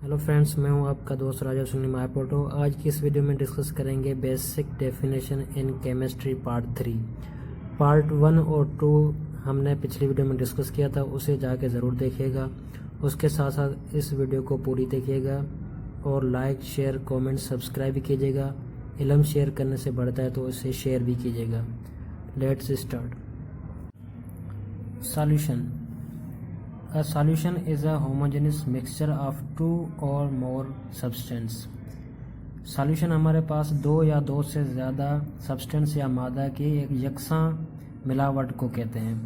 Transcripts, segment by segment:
Hello friends, मैं हूं आपका दोस्त राजा सुनी मायपोटो। आज की इस वीडियो में डिस्कस करेंगे basic definition in chemistry part 3। Part 1 और 2 हमने पिछली वीडियो में डिस्कस किया था, उसे जाके ज़रूर देखिएगा। उसके साथ साथ इस वीडियो को पूरी देखिएगा और लाइक, शेयर, कमेंट, सब्सक्राइब भी कीजिएगा। इल्म शेयर करने से बढ़ता है, तो इसे शेयर भी कीजिएगा। Let's start. Solution. A solution is a homogeneous mixture of two or more substance। Solution हमारे पास दो या दो से ज़्यादा सब्सटेंस या मादा की एक यकसां मिलावट को कहते हैं।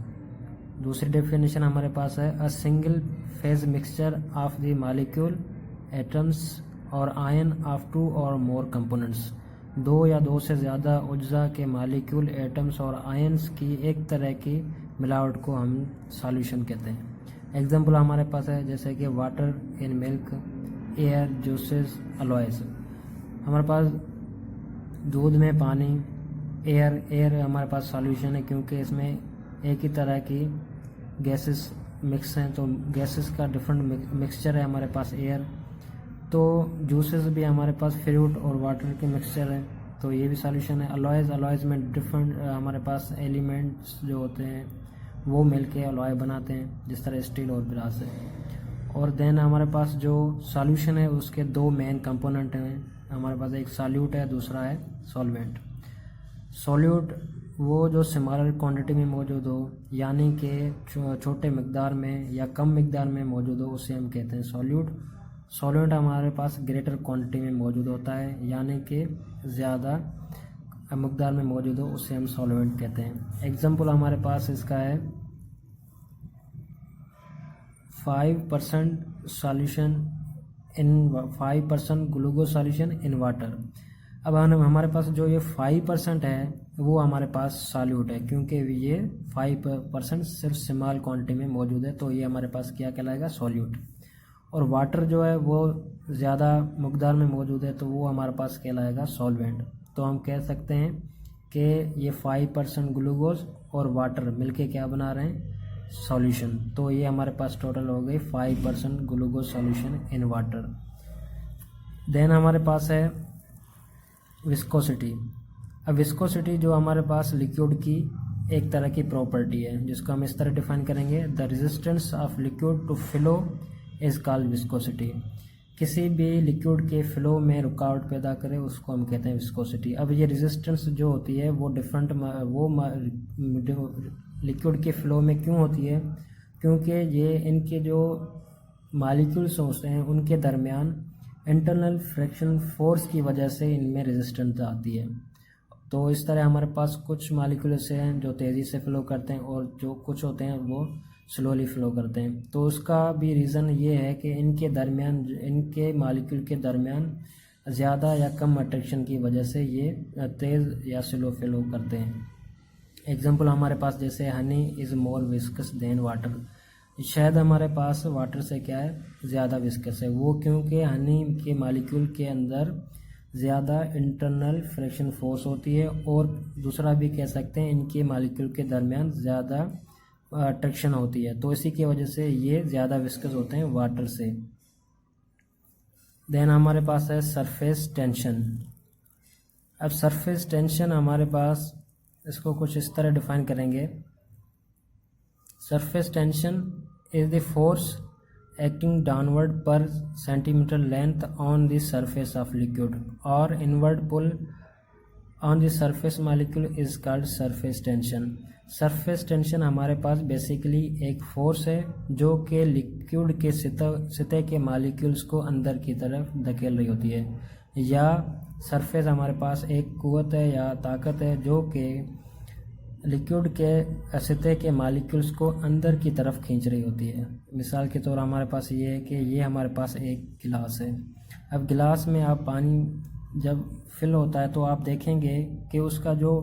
दूसरी डेफिनेशन हमारे पास है a single phase mixture of the molecule, atoms और आयन ऑफ टू और मोर कंपोनेंट्स। दो या दो से ज़्यादा उज्जा के मॉलिक्यूल, एटम्स और आयन्स की एक तरह की मिलावट को हम सॉल्यूशन कहते हैं। एग्जाम्पल हमारे पास है जैसे कि water in milk, air, juices, alloys. हमारे पास दूध में पानी, एयर हमारे पास सॉल्यूशन है क्योंकि इसमें एक ही तरह की गैसेस मिक्स हैं, तो गैसेस का डिफरेंट मिक्सचर है हमारे पास एयर। तो जूसेस भी हमारे पास फ्रूट और वाटर के मिक्सचर है, तो ये भी सॉल्यूशन है। अलॉयज में डिफरेंट हमारे पास एलिमेंट्स जो होते हैं वो मिलके अलॉय बनाते हैं, जिस तरह स्टील और ब्रास है। और देन हमारे पास जो सॉल्यूशन है उसके दो मेन कंपोनेंट हैं हमारे पास, एक सॉल्यूट है, दूसरा है सॉल्वेंट। सॉल्यूट वो जो स्मॉलर क्वांटिटी में मौजूद हो, यानी कि छोटे मिकदार में या कम मिकदार में मौजूद हो, उसे हम कहते हैं सॉल्यूट। सॉल्वेंट हमारे पास ग्रेटर क्वांटिटी में मौजूद होता है, यानी कि ज़्यादा मकदार में मौजूद हो, उसे हम सॉल्वेंट कहते हैं। एग्जाम्पल हमारे पास इसका है 5% solution in 5% glucose solution in water. अब हमारे पास जो ये 5% है वो हमारे पास सॉल्यूट है, क्योंकि ये 5% सिर्फ स्मॉल क्वांटिटी में मौजूद है, तो ये हमारे पास क्या कहलाएगा, सॉल्यूट। और वाटर जो है वो ज़्यादा मकदार में मौजूद है, तो वो हमारे पास कहलाएगा सॉल्वेंट। तो हम कह सकते हैं कि ये 5% ग्लूकोज और वाटर मिलके क्या बना रहे हैं, सॉल्यूशन। तो ये हमारे पास टोटल हो गई 5% glucose solution in water. Then हमारे पास है विस्कोसिटी। अब विस्कोसिटी जो हमारे पास लिक्विड की एक तरह की प्रॉपर्टी है, जिसको हम इस तरह डिफाइन करेंगे, the resistance of liquid to flow is called viscosity. किसी भी लिक्विड के फ्लो में रुकावट पैदा करे उसको हम कहते हैं विस्कोसिटी। अब ये रेजिस्टेंस जो होती है वो लिक्विड के फ्लो में क्यों होती है, क्योंकि ये इनके जो मॉलिक्यूल्स होते हैं उनके दरमियान इंटरनल फ्रिक्शन फोर्स की वजह से इनमें रेजिस्टेंस आती है। तो इस तरह हमारे पास कुछ मॉलिक्यूल ऐसे हैं जो तेज़ी से फ्लो करते हैं और जो कुछ होते हैं वो स्लोली फ्लो करते हैं। तो उसका भी रीज़न ये है कि इनके मॉलिक्यूल के दरमियान ज़्यादा या कम अट्रैक्शन की वजह से ये तेज़ या स्लो फ्लो करते हैं। एग्जांपल हमारे पास जैसे honey is more viscous than water. शायद हमारे पास वाटर से क्या है, ज़्यादा विस्कस है, वो क्योंकि हनी के मॉलिक्यूल के अंदर ज़्यादा इंटरनल फ्रिक्शन फोर्स होती है, और दूसरा भी कह सकते हैं इनके मॉलिक्यूल के दरमियान ज़्यादा अट्रैक्शन होती है, तो इसी की वजह से ये ज़्यादा विस्कस होते हैं वाटर से। देन हमारे पास है सरफेस टेंशन। अब सरफेस टेंशन हमारे पास इसको कुछ इस तरह डिफाइन करेंगे, surface tension is the force acting downward per centimetre length on the surface of liquid और inward pull on the surface molecule is called surface tension. Surface tension हमारे पास बेसिकली एक फोर्स है जो कि लिक्विड के सतह के मॉलिक्यूल्स को अंदर की तरफ धकेल रही होती है, या सरफेस हमारे पास एक कुव्वत है या ताकत है जो कि लिक्विड के सतह के मॉलिक्यूल्स को अंदर की तरफ खींच रही होती है। मिसाल के तौर हमारे पास ये है कि ये हमारे पास एक गिलास है। अब गिलास में आप पानी जब फिल होता है तो आप देखेंगे कि उसका जो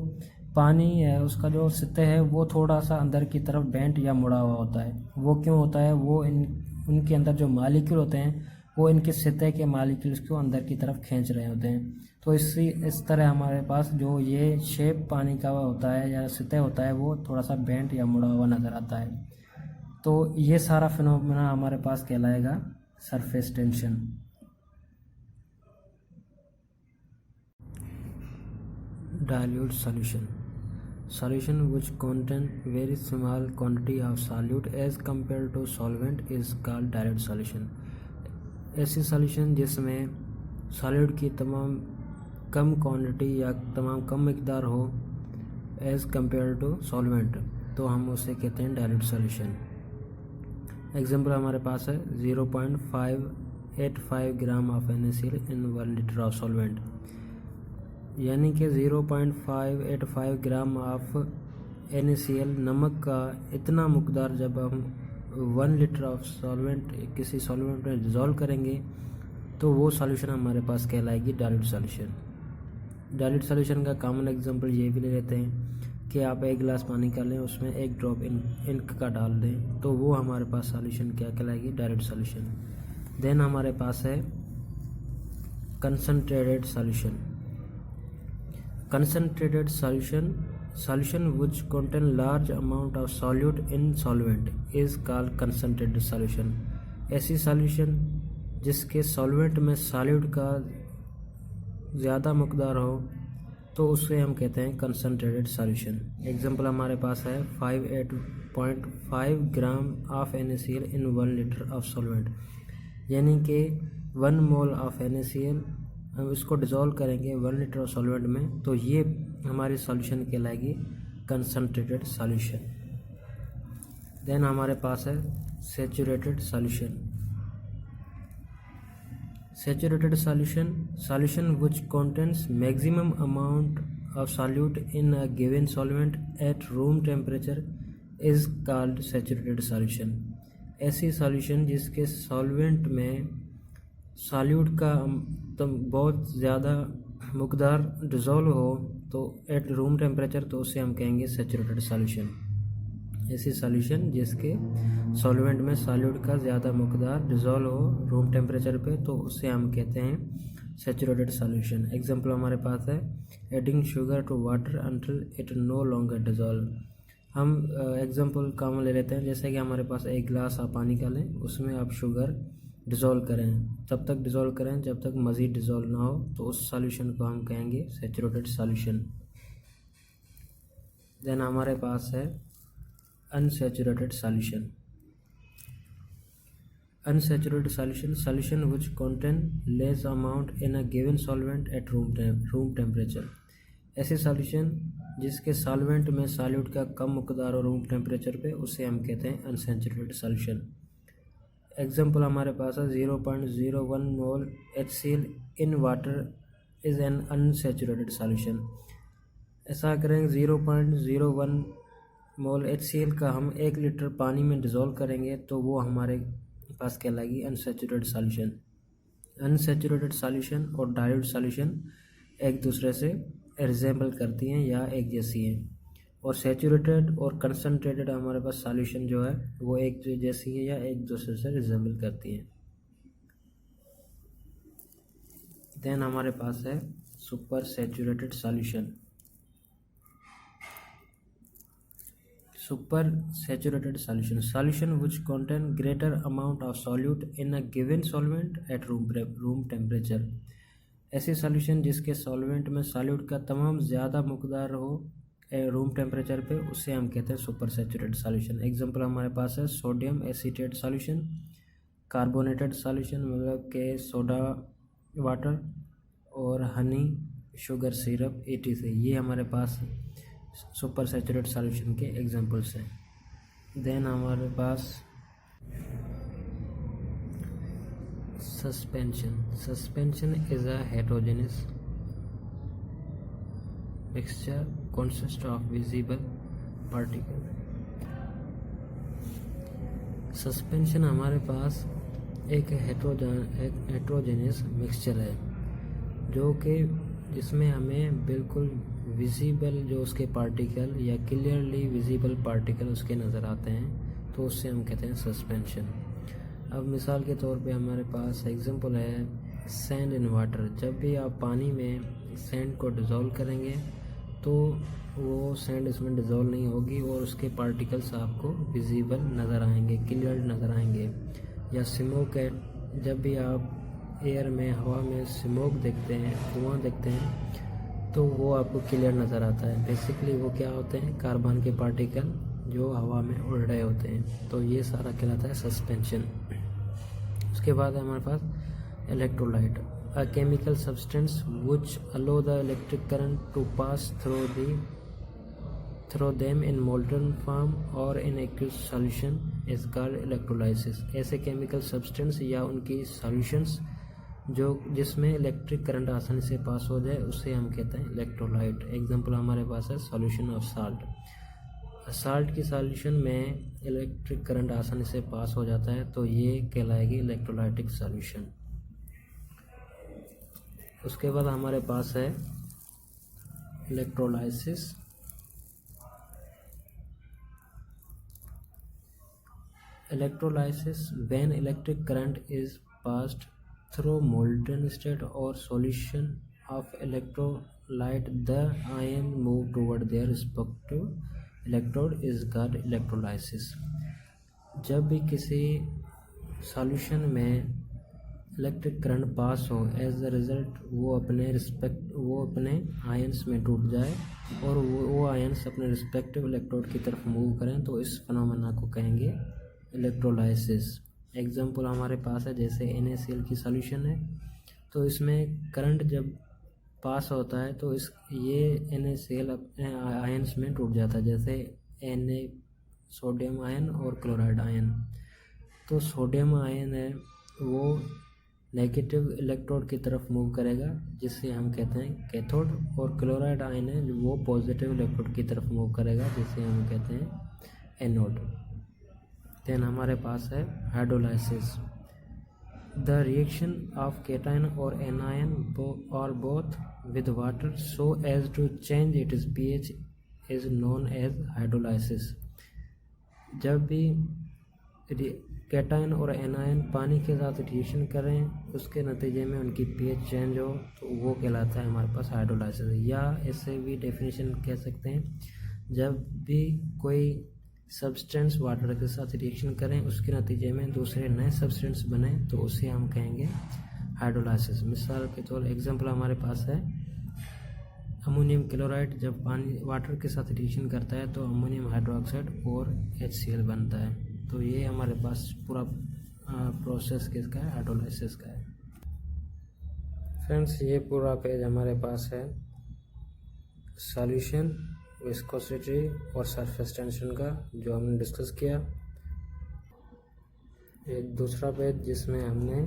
पानी है, उसका जो सतह है वो थोड़ा सा अंदर की तरफ बेंट या मुड़ा हुआ होता है। वो क्यों होता है, वो उनके अंदर जो मॉलिक्यूल होते हैं वो इनके सतह के मॉलिक्यूल्स को अंदर की तरफ खींच रहे होते हैं। तो इस तरह हमारे पास जो ये शेप पानी का होता है या सतह होता है वो थोड़ा सा बेंट या मुड़ा हुआ नज़र आता है। तो ये सारा फिनोमेना हमारे पास कहलाएगा surface tension. dilute solution which contain very small quantity of solute as compared to solvent is called dilute solution. ऐसी सॉल्यूशन जिसमें सॉल्यूट की तमाम कम क्वांटिटी या तमाम कम मिकदार हो एज कंपेयर टू सॉल्वेंट, तो हम उसे कहते हैं डाइल्यूट सॉल्यूशन। एग्जांपल हमारे पास है 0.585 gram of NaCl in 1 litre of solvent, यानी कि 0.585 ग्राम ऑफ NaCl नमक का इतना मकदार जब हम 1 लीटर ऑफ सॉल्वेंट किसी सॉल्वेंट में डिज़ोल्व करेंगे तो वो सॉल्यूशन हमारे पास कहलाएगी डाइल्यूट सॉल्यूशन। डाइल्यूट सॉल्यूशन का कॉमन एग्जांपल ये भी ले लेते हैं कि आप 1 गिलास पानी का लें, उसमें 1 ड्रॉप इंक का डाल दें, तो वो हमारे पास सॉल्यूशन क्या कहलाएगी, डाइल्यूट सॉल्यूशन। देन हमारे पास है concentrated solution. Concentrated solution which contain large amount of solute in solvent is called concentrated solution। ऐसी सॉल्यूशन जिसके सॉल्वेंट में सॉल्यूट का ज़्यादा मकदार हो तो उसे हम कहते हैं कंसंट्रेटेड सॉल्यूशन। एग्जांपल हमारे पास है 58.5 gram of NaCl in 1 litre of solvent, यानी कि 1 मोल ऑफ NaCl हम इसको डिज़ोल्व करेंगे 1 लीटर ऑफ सॉल्वेंट में, तो ये हमारी सॉल्यूशन कहलाएगी कंसंट्रेटेड सॉल्यूशन। देन हमारे पास है saturated solution. Saturated solution which contains maximum amount of solute in a given solvent at room temperature is called saturated solution। ऐसी सॉल्यूशन जिसके सॉल्वेंट में सॉल्यूट का बहुत ज़्यादा मकदार डिज़ोल्व हो तो एट रूम टेम्परेचर, तो उसे हम कहेंगे सैचुरेटेड सॉल्यूशन। ऐसी सॉल्यूशन जिसके सॉल्वेंट में सॉल्यूट का ज़्यादा मकदार डिज़ोल्व हो रूम टेम्परेचर पे, तो उसे हम कहते हैं सैचुरेटेड सॉल्यूशन। एग्जांपल हमारे पास है adding sugar to water until it no longer dissolve. हम एग्जांपल कॉमन ले लेते हैं, जैसे कि हमारे पास 1 गिलास आप पानी का लें, उसमें आप शुगर डिज़ोल्व करें, तब तक डिज़ोल्व करें जब तक मज़ीद डिज़ोल्व ना हो, तो उस सॉल्यूशन को हम कहेंगे सैचुरेटेड सॉल्यूशन। देन हमारे पास है unsaturated solution. Unsaturated solution which contain less amount in a given solvent at room temperature। ऐसे सॉल्यूशन जिसके सॉल्वेंट में सॉल्यूट का कम मकदार हो रूम टेम्परेचर पे, उसे हम कहते हैं अनसैचुरेटेड सॉल्यूशन। एग्जांपल हमारे पास है 0.01 मोल HCl in water is an unsaturated solution. ऐसा करेंगे 0.01 मोल HCl का हम 1 लीटर पानी में डिज़ोल्व करेंगे तो वो हमारे पास कहलाएगी अनसैचुरेटेड सॉल्यूशन। अनसैचुरेटेड सॉल्यूशन और डाइल्यूट सॉल्यूशन एक दूसरे से रिजेंबल करती हैं या एक जैसी हैं, और सैचुरेटेड और कंसंट्रेटेड हमारे पास सॉल्यूशन जो है वो एक जैसी है या एक दूसरे से रिजेंबल करती हैं। देन हमारे पास है super saturated solution. Super saturated solution which contain greater amount of solute in a given solvent at room temperature। ऐसी सॉल्यूशन जिसके सॉल्वेंट में सॉल्यूट का तमाम ज़्यादा मकदार हो रूम टेम्परेचर पे, उसे हम कहते हैं सुपर सैचुरेटेड सॉल्यूशन। एग्जांपल हमारे पास है sodium acetate solution, carbonated solution मतलब के सोडा वाटर, और हनी शुगर सिरप etc। ये हमारे पास सुपर सैचुरेटेड सॉल्यूशन के एग्जांपल्स हैं। देन हमारे पास suspension is a heterogeneous mixture consist of visible particle. Suspension हमारे पास एक हेटेरोजेनस मिक्सचर है जो कि जिसमें हमें बिल्कुल विजिबल जो उसके पार्टिकल या क्लियरली विजिबल पार्टिकल उसके नज़र आते हैं, तो उससे हम कहते हैं सस्पेंशन। अब मिसाल के तौर पे हमारे पास एग्जांपल है सैंड इन वाटर। जब भी आप पानी में सैंड को डिज़ोल्व करेंगे तो वो सैंड इसमें डिज़ोल्व नहीं होगी और उसके पार्टिकल्स आपको विजिबल नज़र आएंगे, क्लियर नज़र आएंगे। या स्मोक है, जब भी आप एयर में हवा में स्मोक देखते हैं, धुआं देखते हैं, तो वो आपको क्लियर नज़र आता है। बेसिकली वो क्या होते हैं, कार्बन के पार्टिकल जो हवा में उड़ रहे होते हैं। तो ये सारा कहलाता है सस्पेंशन। उसके बाद है हमारे पास electrolyte, a chemical substance which allow the electric current to pass through them in molten form और in aqueous solution is called electrolysis. ऐसे केमिकल सब्सटेंस या उनकी सॉल्यूशंस जो जिसमें इलेक्ट्रिक करंट आसानी से पास हो जाए उसे हम कहते हैं इलेक्ट्रोलाइट। एग्जांपल हमारे पास है सॉल्यूशन ऑफ साल्ट। साल्ट की सॉल्यूशन में इलेक्ट्रिक करंट आसानी से पास हो जाता है तो ये कहलाएगी इलेक्ट्रोलाइटिक सॉल्यूशन। उसके बाद हमारे पास है electrolysis. Electrolysis, when electric current is passed through molten state or solution of electrolyte, the ion move toward their respective electrode is called electrolysis. जब भी किसी सॉल्यूशन में इलेक्ट्रिक करंट पास हो, एज अ रिजल्ट वो अपने ions में टूट जाए और वो आयंस अपने रिस्पेक्टिव इलेक्ट्रोड की तरफ मूव करें तो इस फिनोमेना को कहेंगे इलेक्ट्रोलाइसिस। एग्जाम्पल हमारे पास है जैसे NaCl की सॉल्यूशन है, तो इसमें करंट जब पास होता है तो ये NaCl अपने आयंस में टूट जाता है, जैसे Na सोडियम आयन और क्लोराइड आयन। तो सोडियम आयन है वो नेगेटिव इलेक्ट्रोड की तरफ मूव करेगा जिसे हम कहते हैं कैथोड, और क्लोराइड आयन है वो पॉजिटिव इलेक्ट्रोड की तरफ मूव करेगा जिसे हम कहते हैं एनोड। देन हमारे पास है hydrolysis, the reaction of cation और एनायन और both with water so as to change its pH is known as hydrolysis. जब भी कैटायन और एनायन पानी के साथ रिएक्शन करें उसके नतीजे में उनकी pH चेंज हो तो वो कहलाता है हमारे पास हाइड्रोलाइसिस। या ऐसे भी डेफिनेशन कह सकते हैं, जब भी कोई सब्सटेंस वाटर के साथ रिएक्शन करें उसके नतीजे में दूसरे नए सब्सटेंस बने तो उसे हम कहेंगे हाइड्रोलाइसिस। मिसाल के तौर एग्जांपल हमारे पास है अमोनियम क्लोराइड, जब पानी वाटर के साथ रिएक्शन करता है तो अमोनियम हाइड्रोक्साइड और HCl बनता है। तो ये हमारे पास पूरा प्रोसेस किसका है, हाइड्रोलाइसिस का है। फ्रेंड्स ये पूरा पेज हमारे पास है सॉल्यूशन, विस्कोसिटी और सरफेस टेंशन का जो हमने डिस्कस किया। एक दूसरा पेज जिसमें हमने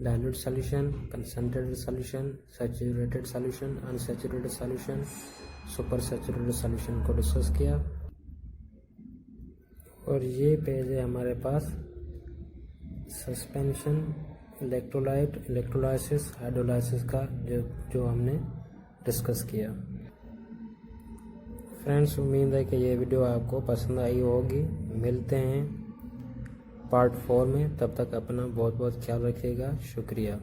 dilute solution, concentrated solution, saturated solution, unsaturated solution, super saturated solution को डिस्कस किया। और ये पेज है हमारे पास सस्पेंशन, इलेक्ट्रोलाइट, इलेक्ट्रोलाइसिस, हाइड्रोलाइसिस का जो हमने डिस्कस किया। फ्रेंड्स उम्मीद है कि ये वीडियो आपको पसंद आई होगी। मिलते हैं पार्ट 4 में, तब तक अपना बहुत बहुत ख्याल रखिएगा। शुक्रिया।